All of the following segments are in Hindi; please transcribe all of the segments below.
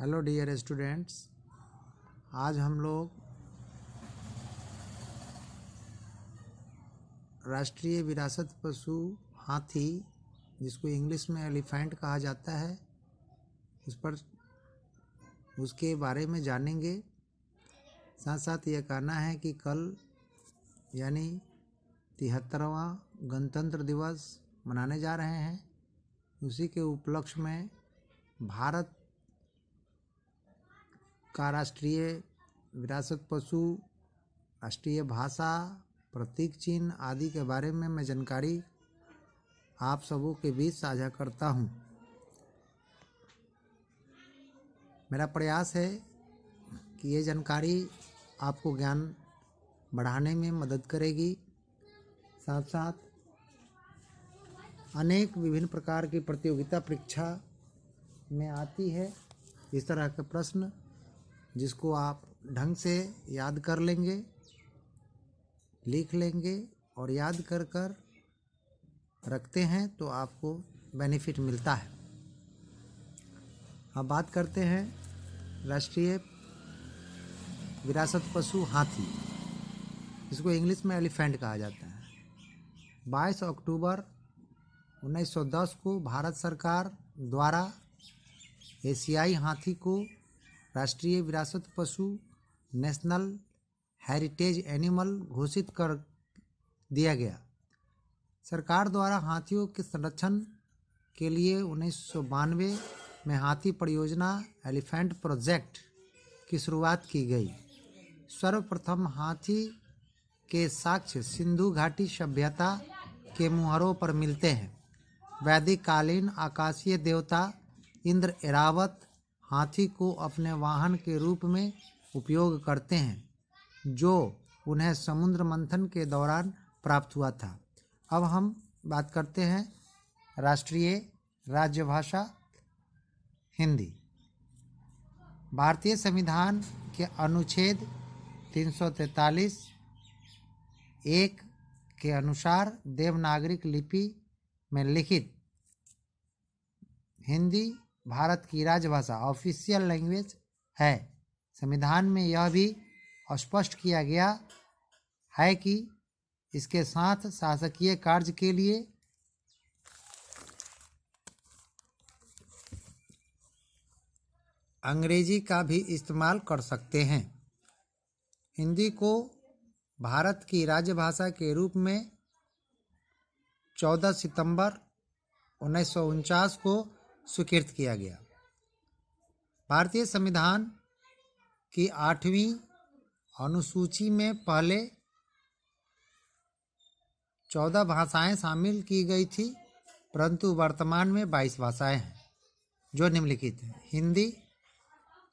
हेलो डियर स्टूडेंट्स, आज हम लोग राष्ट्रीय विरासत पशु हाथी, जिसको इंग्लिश में एलिफेंट कहा जाता है, उसके बारे में जानेंगे। साथ साथ ये कहना है कि कल यानी 73वां गणतंत्र दिवस मनाने जा रहे हैं। उसी के उपलक्ष्य में भारत का राष्ट्रीय विरासत पशु, राष्ट्रीय भाषा, प्रतीक चिन्ह आदि के बारे में मैं जानकारी आप सबों के बीच साझा करता हूँ। मेरा प्रयास है कि ये जानकारी आपको ज्ञान बढ़ाने में मदद करेगी। साथ साथ अनेक विभिन्न प्रकार की प्रतियोगिता परीक्षा में आती है इस तरह के प्रश्न, जिसको आप ढंग से याद कर लेंगे, लिख लेंगे और याद कर कर रखते हैं तो आपको बेनिफिट मिलता है। अब बात करते हैं राष्ट्रीय विरासत पशु हाथी, जिसको इंग्लिश में एलिफेंट कहा जाता है। 22 अक्टूबर 1910 को भारत सरकार द्वारा एशियाई हाथी को राष्ट्रीय विरासत पशु, नेशनल हेरिटेज एनिमल घोषित कर दिया गया। सरकार द्वारा हाथियों के संरक्षण के लिए 1992 में हाथी परियोजना एलिफेंट प्रोजेक्ट की शुरुआत की गई। सर्वप्रथम हाथी के साक्ष्य सिंधु घाटी सभ्यता के मुहरों पर मिलते हैं। वैदिक कालीन आकाशीय देवता इंद्र ऐरावत हाथी को अपने वाहन के रूप में उपयोग करते हैं, जो उन्हें समुद्र मंथन के दौरान प्राप्त हुआ था। अब हम बात करते हैं राष्ट्रीय राजभाषा हिंदी। भारतीय संविधान के अनुच्छेद 343 1 के अनुसार देवनागरिक लिपि में लिखित हिंदी भारत की राजभाषा, ऑफिशियल लैंग्वेज है। संविधान में यह भी स्पष्ट किया गया है कि इसके साथ शासकीय कार्य के लिए अंग्रेजी का भी इस्तेमाल कर सकते हैं। हिंदी को भारत की राजभाषा के रूप में 14 सितंबर 1949 को स्वीकृत किया गया। भारतीय संविधान की 8वीं अनुसूची में पहले 14 भाषाएं शामिल की गई थी, परंतु वर्तमान में 22 भाषाएं हैं, जो निम्नलिखित हैं: हिंदी,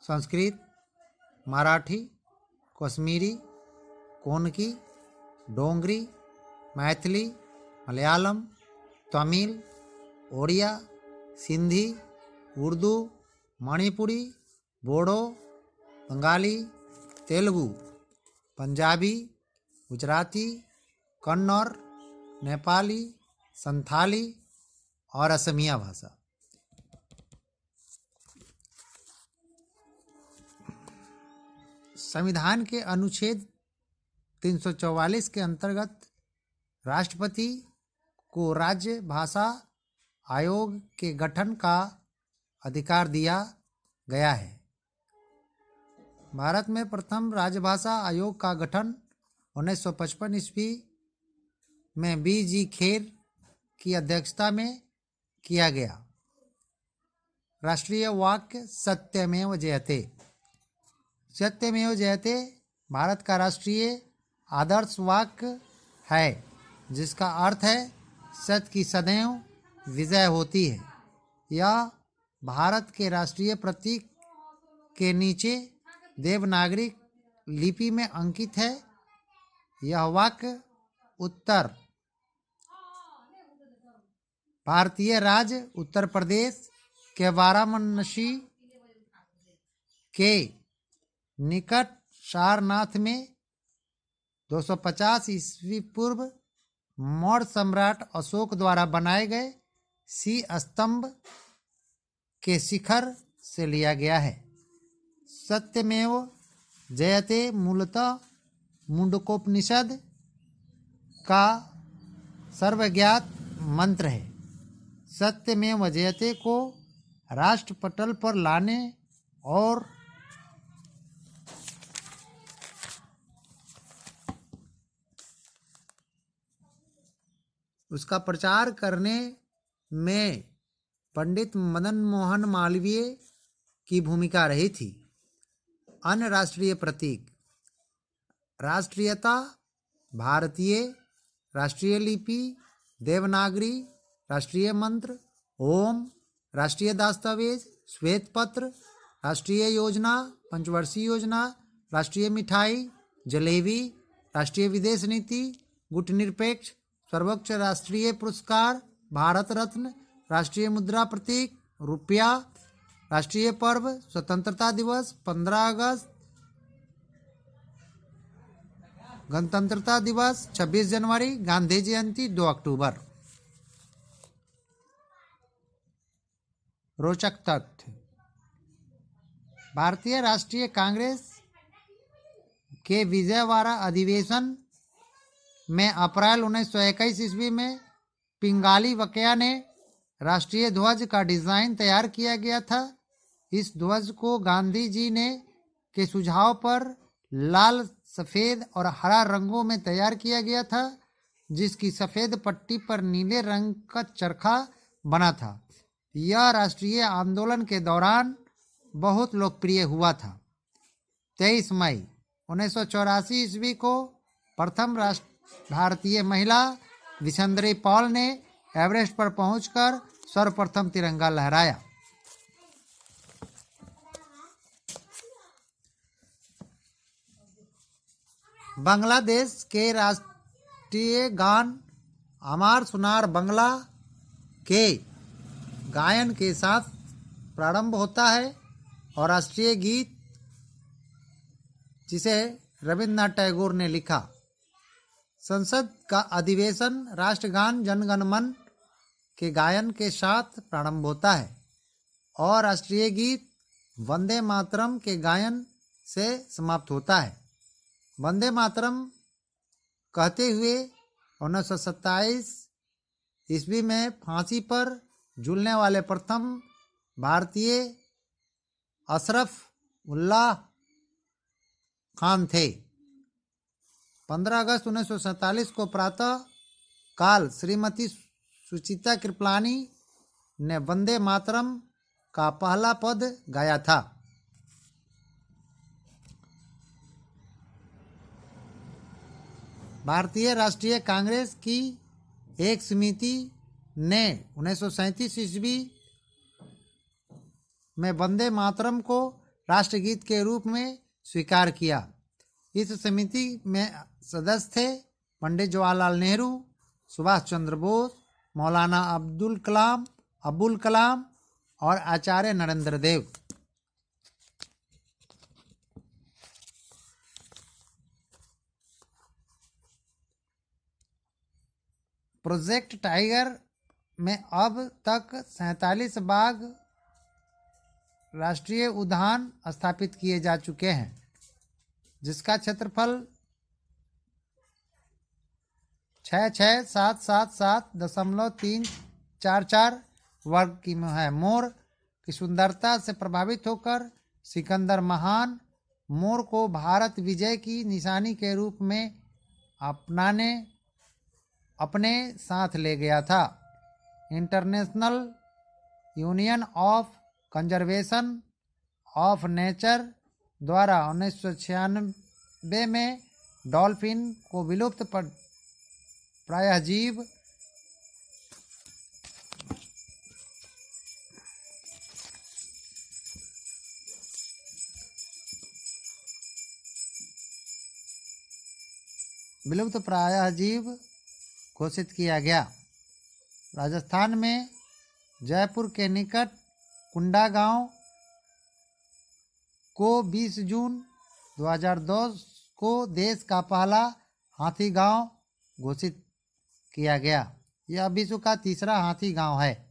संस्कृत, मराठी, कश्मीरी, कोनकी, डोंगरी, मैथिली, मलयालम, तमिल, ओडिया, सिंधी, उर्दू, मणिपुरी, बोडो, बंगाली, तेलुगु, पंजाबी, गुजराती, कन्नड़, नेपाली, संथाली और असमिया भाषा। संविधान के अनुच्छेद 344 के अंतर्गत राष्ट्रपति को राज्य भाषा आयोग के गठन का अधिकार दिया गया है। भारत में प्रथम राजभाषा आयोग का गठन 1955 ईस्वी में बी.जी. खेर की अध्यक्षता में किया गया। राष्ट्रीय वाक्य सत्यमेव जयते। सत्यमेव जयते भारत का राष्ट्रीय आदर्श वाक्य है, जिसका अर्थ है सत्य की सदैव विजय होती है। यह भारत के राष्ट्रीय प्रतीक के नीचे देवनागरी लिपि में अंकित है। यह वाक्य उत्तर भारतीय राज्य उत्तर प्रदेश के वाराणसी के निकट सारनाथ में 250 ईस्वी पूर्व मौर्य सम्राट अशोक द्वारा बनाए गए सी स्तंभ के शिखर से लिया गया है। सत्यमेव जयते मूलतः मुंडकोपनिषद का सर्वज्ञात मंत्र है। सत्यमेव जयते को राष्ट्र पटल पर लाने और उसका प्रचार करने में पंडित मदन मोहन मालवीय की भूमिका रही थी। अन्य राष्ट्रीय प्रतीक: राष्ट्रीयता, भारतीय, राष्ट्रीय लिपि, देवनागरी, राष्ट्रीय मंत्र, ओम, राष्ट्रीय दस्तावेज, श्वेत पत्र, राष्ट्रीय योजना, पंचवर्षीय योजना, राष्ट्रीय मिठाई, जलेबी, राष्ट्रीय विदेश नीति, गुटनिरपेक्ष, सर्वोच्च राष्ट्रीय पुरस्कार, भारत रत्न, राष्ट्रीय मुद्रा प्रतीक, रुपया, राष्ट्रीय पर्व, स्वतंत्रता दिवस 15 अगस्त, गणतंत्रता दिवस 26 जनवरी, गांधी जयंती 2 अक्टूबर। रोचक तथ्य: भारतीय राष्ट्रीय कांग्रेस के विजयवाड़ा अधिवेशन में अप्रैल 1921 ईस्वी में पिंगाली वकैया ने राष्ट्रीय ध्वज का डिजाइन तैयार किया गया था। इस ध्वज को गांधी जी ने के सुझाव पर लाल, सफेद और हरा रंगों में तैयार किया गया था, जिसकी सफेद पट्टी पर नीले रंग का चरखा बना था। यह राष्ट्रीय आंदोलन के दौरान बहुत लोकप्रिय हुआ था। 23 मई 1984 ईस्वी को प्रथम भारतीय महिला विशेंद्री पॉल ने एवरेस्ट पर पहुंचकर सर्वप्रथम तिरंगा लहराया। बांग्लादेश के राष्ट्रीय गान अमार सुनार बांग्ला के गायन के साथ प्रारंभ होता है और राष्ट्रीय गीत, जिसे रविन्द्रनाथ टैगोर ने लिखा। संसद का अधिवेशन राष्ट्रगान जनगण मन के गायन के साथ प्रारंभ होता है और राष्ट्रीय गीत वंदे मातरम के गायन से समाप्त होता है। वंदे मातरम कहते हुए 1927 ईस्वी में फांसी पर झूलने वाले प्रथम भारतीय अशरफ उल्लाह खान थे। 15 अगस्त 1947 को प्रातः काल श्रीमती सुचिता कृपलानी ने वंदे मातरम का पहला पद गाया था। भारतीय राष्ट्रीय कांग्रेस की एक समिति ने 1937 ईस्वी में वंदे मातरम को राष्ट्रगीत के रूप में स्वीकार किया। इस समिति में सदस्य थे पंडित जवाहरलाल नेहरू, सुभाष चंद्र बोस, मौलाना अबुल कलाम और आचार्य नरेंद्र देव। प्रोजेक्ट टाइगर में अब तक 47 बाघ राष्ट्रीय उद्यान स्थापित किए जा चुके हैं, जिसका क्षेत्रफल 66777.344 वर्ग की है। मोर की सुंदरता से प्रभावित होकर सिकंदर महान मोर को भारत विजय की निशानी के रूप में अपने साथ ले गया था। International union of conservation of nature द्वारा 1996 में डॉल्फिन को विलुप्त प्रायः जीव घोषित किया गया। राजस्थान में जयपुर के निकट कुंडा गांव को 20 जून 2002 को देश का पहला हाथी गांव घोषित किया गया। यह विश्व का तीसरा हाथी गांव है।